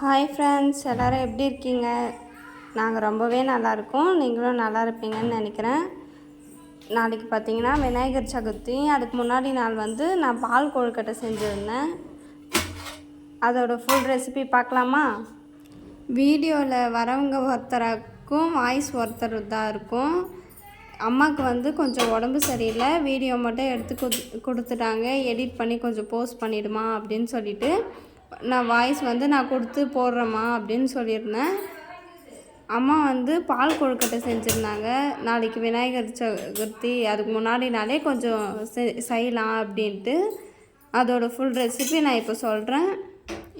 Hi friends, எல்லோரும் எப்படி இருக்கீங்க? நாங்கள் ரொம்பவே நல்லாயிருக்கோம். நீங்களும் நல்லா இருப்பீங்கன்னு நினைக்கிறேன். நாளைக்கு பார்த்தீங்கன்னா விநாயகர் சதுர்த்தி. அதுக்கு முன்னாடி நாள் நான் பால் கொழுக்கட்டை செஞ்சுருந்தேன். அதோடய ஃபுல் ரெசிபி பார்க்கலாமா? வீடியோவில் வரவங்க ஒருத்தருக்கும் வாய்ஸ் ஒருத்தர் தான் இருக்கும். அம்மாவுக்கு கொஞ்சம் உடம்பு சரியில்லை. வீடியோ மட்டும் எடுத்து கொடுத்துட்டாங்க. எடிட் பண்ணி கொஞ்சம் போஸ்ட் பண்ணிவிடுமா அப்படின்னு சொல்லிவிட்டு நான் வாய்ஸ் நான் கொடுத்து போடுறேம்மா அப்படின்னு சொல்லியிருந்தேன். அம்மா பால் கொழுக்கட்டை செஞ்சுருந்தாங்க. நாளைக்கு விநாயகர் சதுர்த்தி, அதுக்கு முன்னாடி நாளே கொஞ்சம் செய்யலாம் அப்படின்ட்டு அதோடய ஃபுல் ரெசிபி நான் இப்போ சொல்கிறேன்.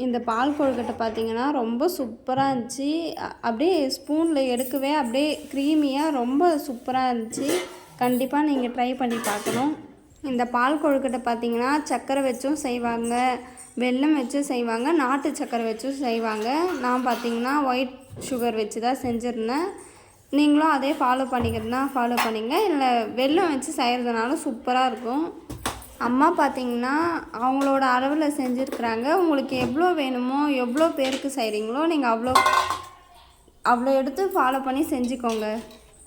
இந்த பால் கொழுக்கட்டை பார்த்திங்கன்னா ரொம்ப சூப்பராக இருந்துச்சு. அப்படியே ஸ்பூனில் எடுக்கவே அப்படியே க்ரீமியாக ரொம்ப சூப்பராக இருந்துச்சு. கண்டிப்பாக நீங்கள் ட்ரை பண்ணி பார்க்கணும். இந்த பால் கொழுக்கட்டை பார்த்திங்கன்னா சர்க்கரை வச்சும் செய்வாங்க, வெல்லம் வச்சும் செய்வாங்க, நாட்டு சர்க்கரை வச்சும் செய்வாங்க. நான் பார்த்திங்கன்னா ஒயிட் சுகர் வச்சு தான் செஞ்சுருந்தேன். நீங்களும் அதே ஃபாலோ பண்ணிக்கிறதுனா ஃபாலோ பண்ணிங்க, இல்லை வெல்லம் வச்சு செய்கிறதுனால சூப்பராக இருக்கும். அம்மா பார்த்திங்கன்னா அவங்களோட அளவில் செஞ்சுருக்குறாங்க. உங்களுக்கு எவ்வளோ வேணுமோ, எவ்வளோ பேருக்கு செய்கிறீங்களோ நீங்கள் அவ்வளோ எடுத்து ஃபாலோ பண்ணி செஞ்சுக்கோங்க.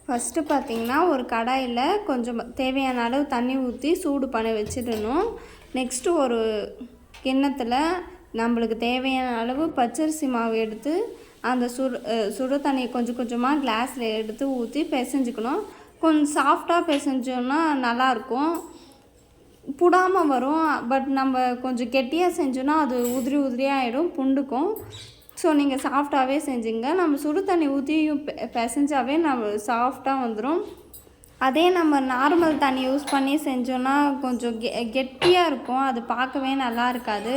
ஃபஸ்ட்டு பார்த்திங்கன்னா ஒரு கடாயில் கொஞ்சம் தேவையான அளவு தண்ணி ஊற்றி சூடு பண்ண வச்சிடணும். நெக்ஸ்ட்டு ஒரு கிண்ணத்தில் நம்மளுக்கு தேவையான அளவு பச்சரிசி மாவு எடுத்து அந்த சுடு தண்ணியை கொஞ்சம் கொஞ்சமாக கிளாஸில் எடுத்து ஊற்றி பிசைஞ்சிக்கணும். கொஞ்சம் சாஃப்டாக பிசைஞ்சோன்னா நல்லாயிருக்கும், புடாமல் வரும். பட் நம்ம கொஞ்சம் கெட்டியாக செஞ்சோன்னா அது உதிரி உதிரியாகிடும், புண்டுக்கும். ஸோ நீங்கள் சாஃப்டாகவே செஞ்சுங்க. நம்ம சுடு தண்ணி ஊற்றியும் பிசைஞ்சாவே நம்ம சாஃப்டாக வந்துடும். அதே நம்ம நார்மல் தண்ணி யூஸ் பண்ணி செஞ்சோன்னா கொஞ்சம் கெட்டியாக இருக்கும், அது பார்க்கவே நல்லா இருக்காது.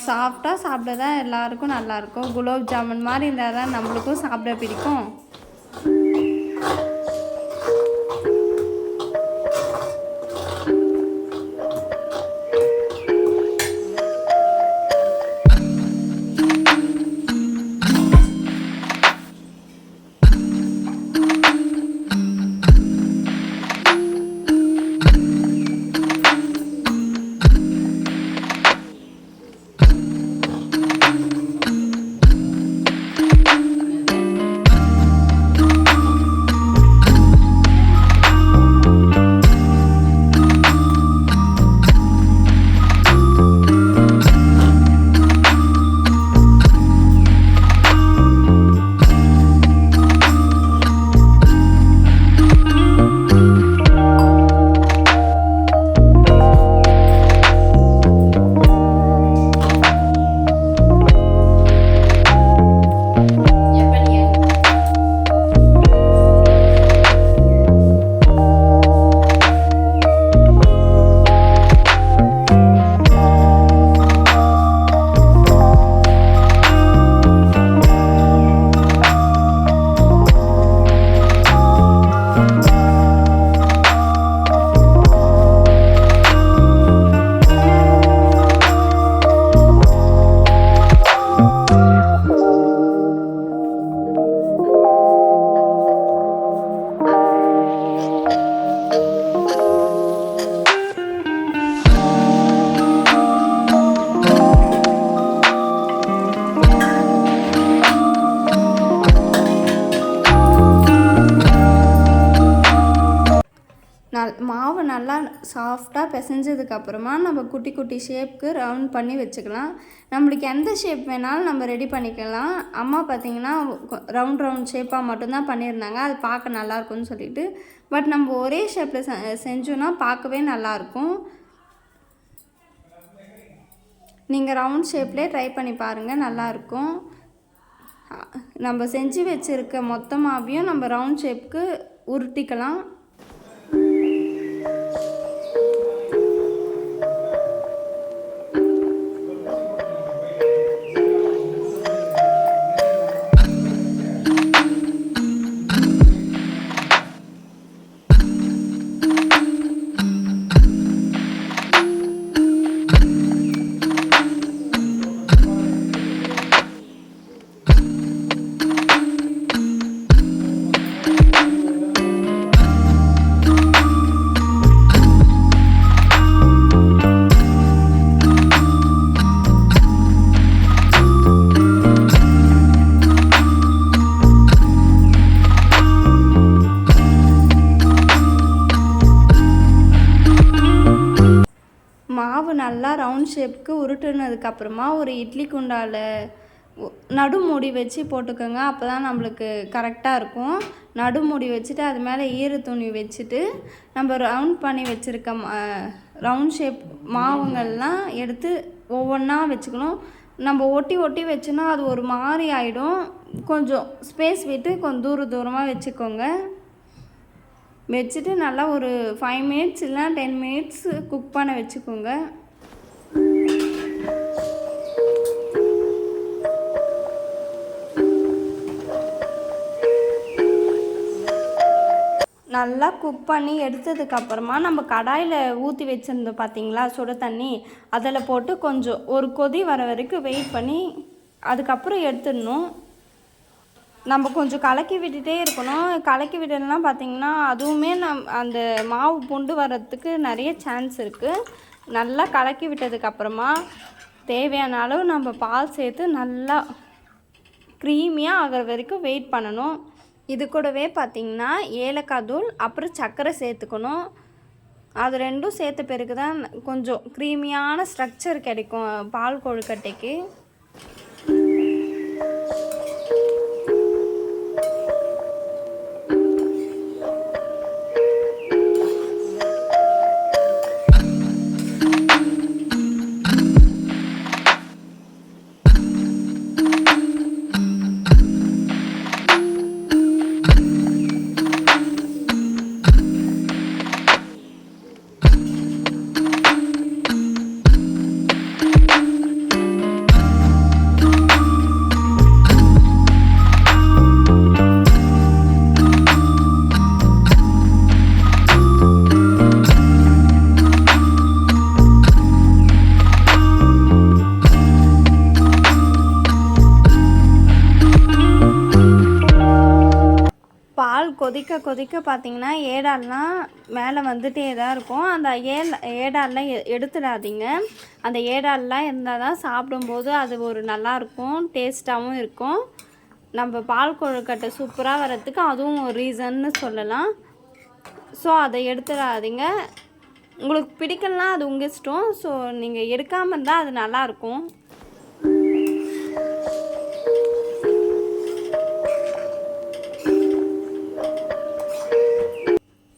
சாஃப்டாக சாப்பிட தான் எல்லாருக்கும் நல்லாயிருக்கும். குலோப் ஜாமுன் மாதிரி இருந்தால் தான் நம்மளுக்கும் சாப்பிட பிடிக்கும். மாவு நல்லா சாஃப்டாக பிசைஞ்சதுக்கப்புறமா நம்ம குட்டி குட்டி ஷேப்புக்கு ரவுண்ட் பண்ணி வச்சுக்கலாம். நம்மளுக்கு எந்த ஷேப் வேணாலும் நம்ம ரெடி பண்ணிக்கலாம். அம்மா பார்த்திங்கன்னா ரவுண்ட் ஷேப்பாக மட்டும்தான் பண்ணியிருந்தாங்க, அது பார்க்க நல்லாயிருக்கும்னு சொல்லிட்டு. பட் நம்ம ஒரே ஷேப்பில் செஞ்சோன்னா பார்க்கவே நல்லாயிருக்கும். நீங்கள் ரவுண்ட் ஷேப்லேயே ட்ரை பண்ணி பாருங்கள், நல்லாயிருக்கும். நம்ம செஞ்சு வச்சுருக்க மொத்த மாவையும் நம்ம ரவுண்ட் ஷேப்புக்கு உருட்டிக்கலாம். மாவு நல்லா ரவுண்ட் ஷேப்புக்கு உருட்டுனதுக்கப்புறமா ஒரு இட்லி குண்டால நடுமுடி வச்சு போட்டுக்கோங்க. அப்போ தான் நம்மளுக்கு கரெக்டாக இருக்கும். நடுமுடி வச்சுட்டு அது மேலே ஈர துணி வச்சுட்டு நம்ம ரவுண்ட் பண்ணி வச்சுருக்க ரவுண்ட் ஷேப் மாவுங்கள்லாம் எடுத்து ஒவ்வொன்றா வச்சுக்கணும். நம்ம ஒட்டி ஒட்டி வச்சோன்னா அது ஒரு மாதிரி ஆகிடும். கொஞ்சம் ஸ்பேஸ் விட்டு கொஞ்சம் தூரமாக வச்சுக்கோங்க. வச்சுட்டு நல்லா ஒரு 5 மினிட்ஸ் இல்லை 10 மினிட்ஸ் குக் பண்ண வச்சுக்கோங்க. நல்லா குக் பண்ணி எடுத்ததுக்கப்புறமா நம்ம கடாயில் ஊற்றி வச்சுருந்தோம் பார்த்திங்களா சுட தண்ணி, அதில் போட்டு கொஞ்சம் ஒரு கொதி வர வரைக்கும் வெயிட் பண்ணி அதுக்கப்புறம் எடுத்துடணும். நம்ம கொஞ்சம் கலக்கி விட்டுட்டே இருக்கணும். கலக்கி விடலைன்னா பார்த்திங்கன்னா அதுவுமே அந்த மாவு புண்டு வர்றதுக்கு நிறைய சான்ஸ் இருக்குது. நல்லா கலக்கி விட்டதுக்கப்புறமா தேவையான அளவு நம்ம பால் சேர்த்து நல்லா க்ரீமியாக ஆகிற வரைக்கும் வெயிட் பண்ணணும். இது கூடவே பார்த்திங்கன்னா ஏலக்காய் தூள் அப்புறம் சர்க்கரை சேர்த்துக்கணும். அது ரெண்டும் சேர்த்த பிறகு தான் கொஞ்சம் க்ரீமியான ஸ்ட்ரக்சர் கிடைக்கும் பால் கொழுக்கட்டைக்கு. கொதிக்க கொதிக்க பார்த்திங்கன்னா ஏடால்லாம் மேலே வந்துகிட்டே தான் இருக்கும். அந்த ஏடால்லாம் எடுத்துடாதீங்க. அந்த ஏடால்லாம் இருந்தால் தான் சாப்பிடும்போது அது ஒரு நல்லாயிருக்கும், டேஸ்ட்டாகவும் இருக்கும். நம்ம பால் கொழுக்கட்டை சூப்பராக வர்றதுக்கு அதுவும் ஒரு ரீசன்னு சொல்லலாம். ஸோ அதை எடுத்துடாதீங்க. உங்களுக்கு பிடிக்கலாம், அது உங்கள் இஷ்டம். ஸோ நீங்கள் எடுக்காமல் இருந்தால் அது நல்லாயிருக்கும்.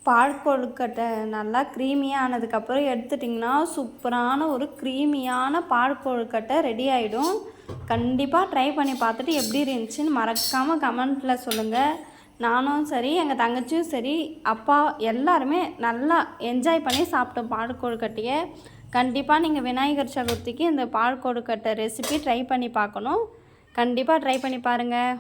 பால் கொழுக்கட்டை நல்லா க்ரீமியாக ஆனதுக்கப்புறம் எடுத்துட்டிங்கன்னா சூப்பரான ஒரு க்ரீமியான பால் கொழுக்கட்டை ரெடி ஆகிடும். கண்டிப்பாக ட்ரை பண்ணி பார்த்துட்டு எப்படி இருந்துச்சுன்னு மறக்காமல் கமெண்ட்டில் சொல்லுங்கள். நானும் சரி, எங்கள் தங்கச்சியும் சரி, அப்பா எல்லாருமே நல்லா என்ஜாய் பண்ணி சாப்பிட்டோம் பால் கொழுக்கட்டையை. கண்டிப்பாக நீங்கள் விநாயகர் சதுர்த்திக்கு இந்த பால் கொழுக்கட்டை ரெசிபி ட்ரை பண்ணி பார்க்கணும். கண்டிப்பாக ட்ரை பண்ணி பாருங்கள்.